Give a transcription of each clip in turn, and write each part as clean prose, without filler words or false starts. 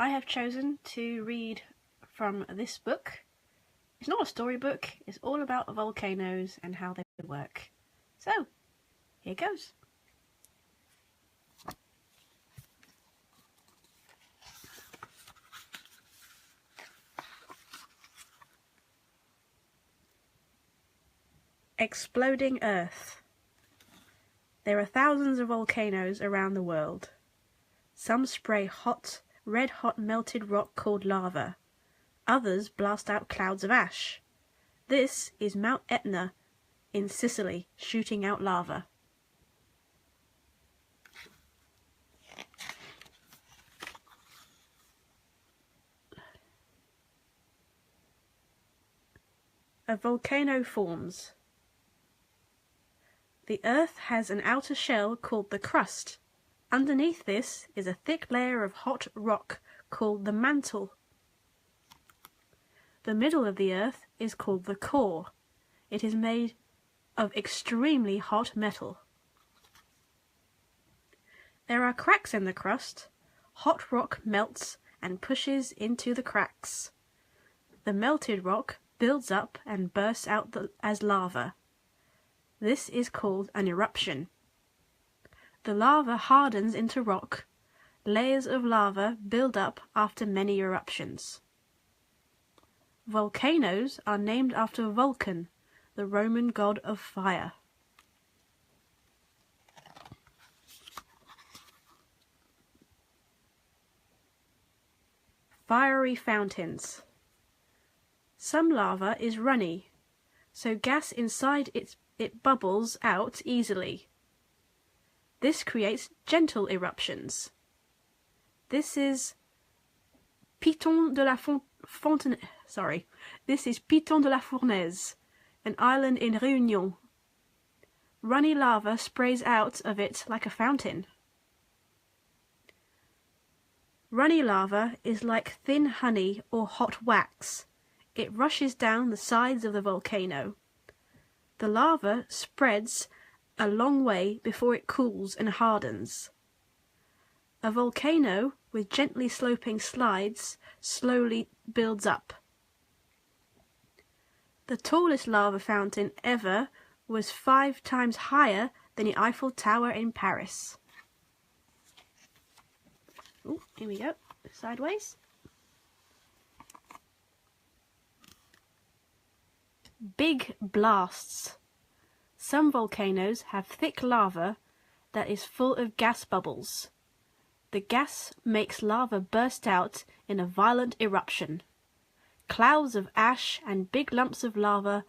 I have chosen to read from this book. It's not a storybook, it's all about volcanoes and how they work. So, here goes. Exploding Earth. There are thousands of volcanoes around the world. Some spray red-hot melted rock called lava. Others blast out clouds of ash. This is Mount Etna in Sicily, shooting out lava. A volcano forms. The Earth has an outer shell called the crust. Underneath this is a thick layer of hot rock called the mantle. The middle of the Earth is called the core. It is made of extremely hot metal. There are cracks in the crust. Hot rock melts and pushes into the cracks. The melted rock builds up and bursts out as lava. This is called an eruption. The lava hardens into rock. Layers of lava build up after many eruptions. Volcanoes are named after Vulcan, the Roman god of fire. Fiery fountains. Some lava is runny, so gas inside it bubbles out easily. This creates gentle eruptions. This is Piton de la Fournaise, an island in Réunion. Runny lava sprays out of it like a fountain. Runny lava is like thin honey or hot wax. It rushes down the sides of the volcano. The lava spreads a long way before it cools and hardens. A volcano with gently sloping sides slowly builds up. The tallest lava fountain ever was 5 times higher than the Eiffel Tower in Paris. Ooh, here we go, sideways. Big blasts. Some volcanoes have thick lava that is full of gas bubbles. The gas makes lava burst out in a violent eruption. Clouds of ash and big lumps of lava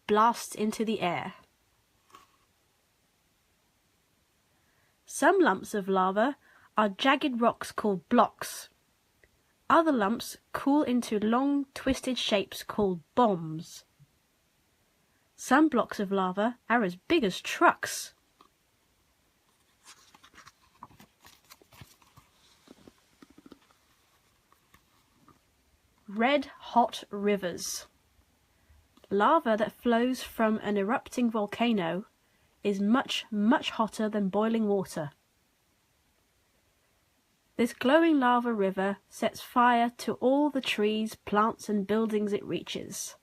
blast into the air. Some lumps of lava are jagged rocks called blocks. Other lumps cool into long, twisted shapes called bombs. Some blocks of lava are as big as trucks. Red-hot rivers. Lava that flows from an erupting volcano is much, much hotter than boiling water. This glowing lava river sets fire to all the trees, plants and buildings it reaches.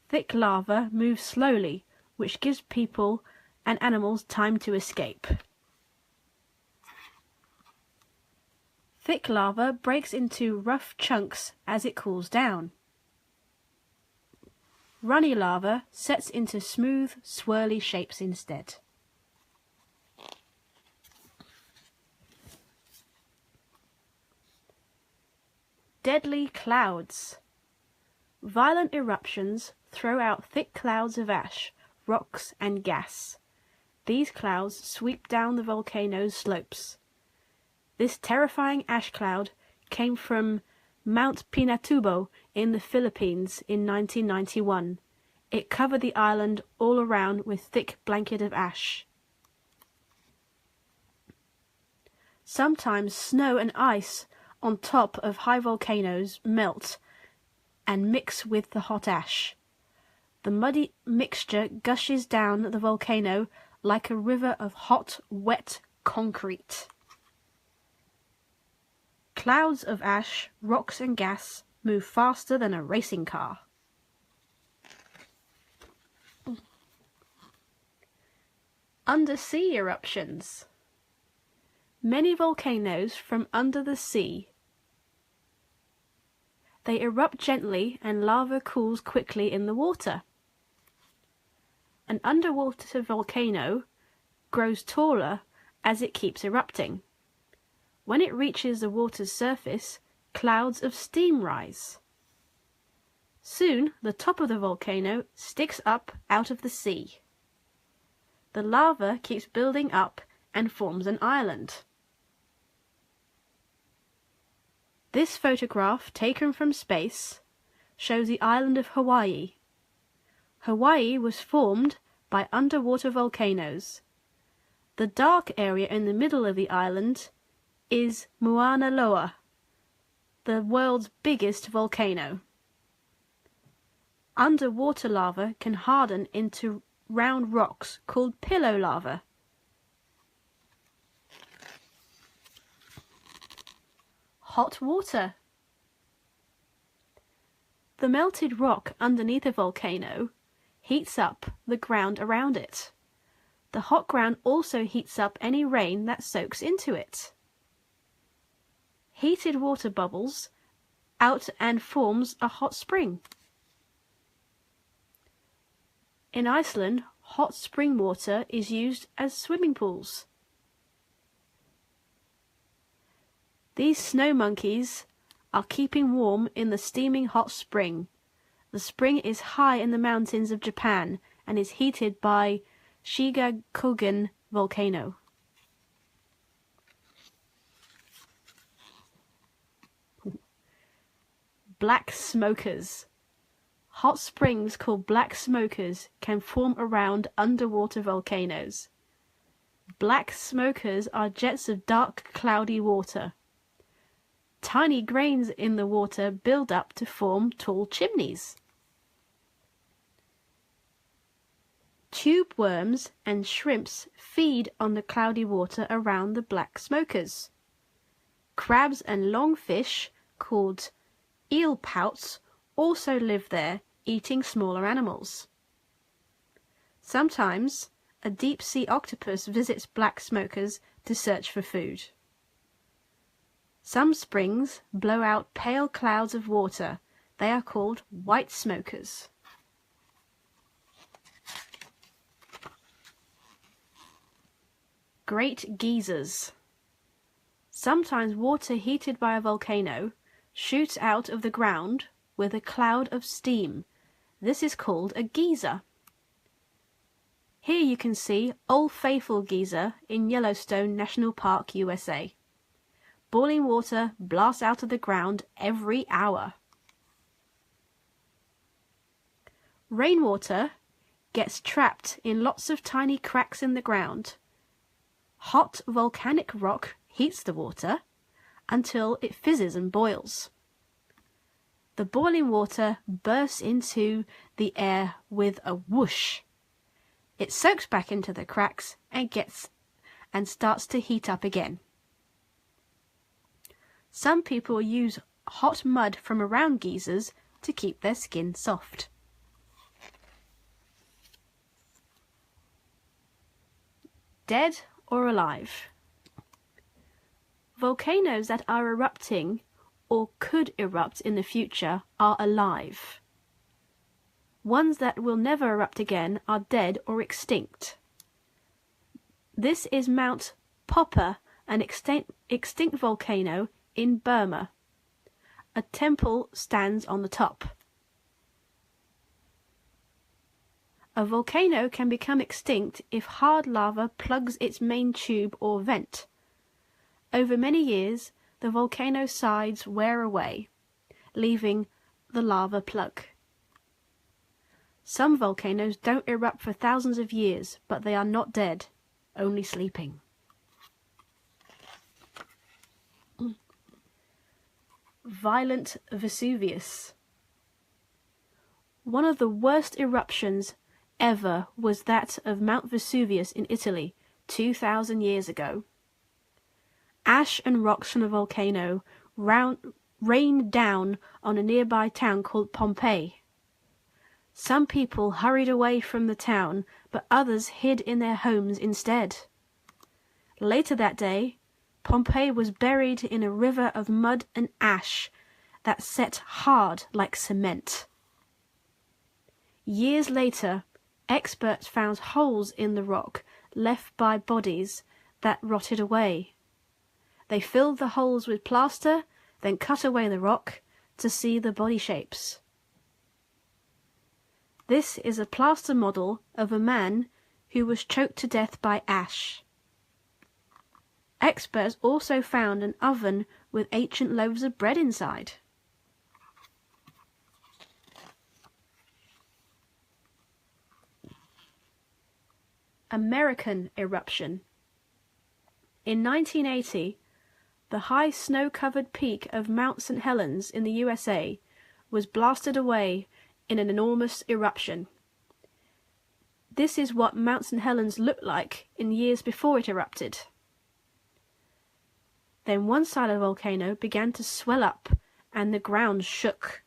Thick lava moves slowly, which gives people and animals time to escape. Thick lava breaks into rough chunks as it cools down. Runny lava sets into smooth, swirly shapes instead. Deadly clouds. Violent eruptions throw out thick clouds of ash, rocks and gas. These clouds sweep down the volcano's slopes. This terrifying ash cloud came from Mount Pinatubo in the Philippines in 1991. It covered the island all around with thick blanket of ash. Sometimes snow and ice on top of high volcanoes melt and mix with the hot ash. The muddy mixture gushes down the volcano like a river of hot, wet concrete. Clouds of ash, rocks and gas move faster than a racing car. Undersea eruptions. Many volcanoes from under the sea. They erupt gently and lava cools quickly in the water. An underwater volcano grows taller as it keeps erupting. When it reaches the water's surface, clouds of steam rise. Soon, the top of the volcano sticks up out of the sea. The lava keeps building up and forms an island. This photograph, taken from space, shows the island of Hawaii. Hawaii was formed by underwater volcanoes. The dark area in the middle of the island is Mauna Loa, the world's biggest volcano. Underwater lava can harden into round rocks called pillow lava. Hot water. The melted rock underneath a volcano heats up the ground around it. The hot ground also heats up any rain that soaks into it. Heated water bubbles out and forms a hot spring. In Iceland, hot spring water is used as swimming pools. These snow monkeys are keeping warm in the steaming hot spring. The spring is high in the mountains of Japan and is heated by Shigakugen volcano. Black smokers. Hot springs called black smokers can form around underwater volcanoes. Black smokers are jets of dark, cloudy water. Tiny grains in the water build up to form tall chimneys. Tube worms and shrimps feed on the cloudy water around the black smokers. Crabs and longfish, called eel pouts, also live there, eating smaller animals. Sometimes a deep-sea octopus visits black smokers to search for food. Some springs blow out pale clouds of water. They are called white smokers. Great geysers. Sometimes water heated by a volcano shoots out of the ground with a cloud of steam. This is called a geyser. Here you can see Old Faithful Geyser in Yellowstone National Park, USA. Boiling water blasts out of the ground every hour. Rainwater gets trapped in lots of tiny cracks in the ground. Hot volcanic rock heats the water until it fizzes and boils. The boiling water bursts into the air with a whoosh. It soaks back into the cracks and starts to heat up again. Some people use hot mud from around geysers to keep their skin soft. Dead or alive? Volcanoes that are erupting or could erupt in the future are alive. Ones that will never erupt again are dead or extinct. This is Mount Popper, an extinct volcano in Burma. A temple stands on the top. A volcano can become extinct if hard lava plugs its main tube or vent. Over many years, the volcano sides wear away, leaving the lava plug. Some volcanoes don't erupt for thousands of years, but they are not dead, only sleeping. Violent Vesuvius. One of the worst eruptions ever was that of Mount Vesuvius in Italy 2,000 years ago. Ash and rocks from the volcano rained down on a nearby town called Pompeii. Some people hurried away from the town, but others hid in their homes instead. Later that day, Pompeii was buried in a river of mud and ash that set hard like cement. Years later, experts found holes in the rock left by bodies that rotted away. They filled the holes with plaster, then cut away the rock to see the body shapes. This is a plaster model of a man who was choked to death by ash. Experts also found an oven with ancient loaves of bread inside. American eruption. In 1980, the high snow-covered peak of Mount St. Helens in the USA was blasted away in an enormous eruption. This is what Mount St. Helens looked like in years before it erupted. Then one side of the volcano began to swell up and the ground shook.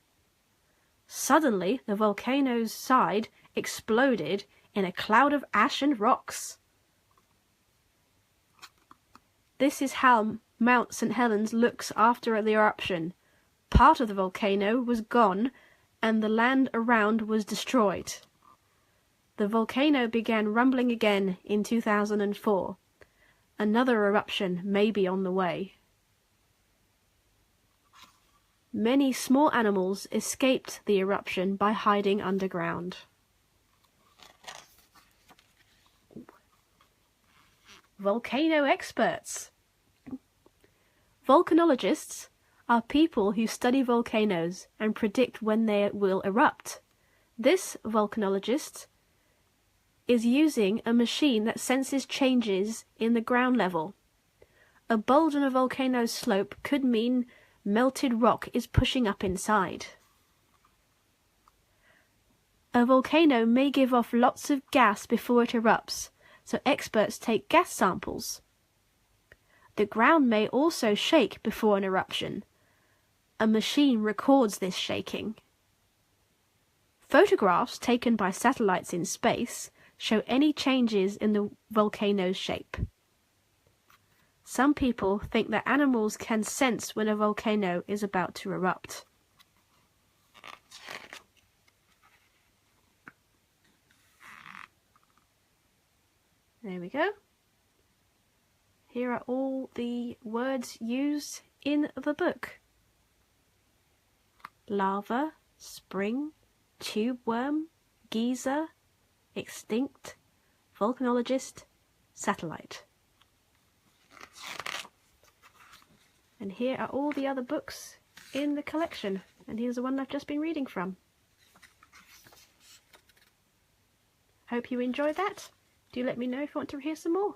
Suddenly, the volcano's side exploded in a cloud of ash and rocks. This is how Mount St. Helens looks after the eruption. Part of the volcano was gone and the land around was destroyed. The volcano began rumbling again in 2004. Another eruption may be on the way. Many small animals escaped the eruption by hiding underground. Volcano experts. Volcanologists are people who study volcanoes and predict when they will erupt. This volcanologist is using a machine that senses changes in the ground level. A bulge on a volcano's slope could mean melted rock is pushing up inside. A volcano may give off lots of gas before it erupts, so experts take gas samples. The ground may also shake before an eruption. A machine records this shaking. Photographs taken by satellites in space show any changes in the volcano's shape. Some people think that animals can sense when a volcano is about to erupt. There we go. Here are all the words used in the book. Lava, spring, tube worm, geyser, extinct, volcanologist, satellite. And here are all the other books in the collection. And here's the one I've just been reading from. Hope you enjoyed that. Do let me know if you want to hear some more.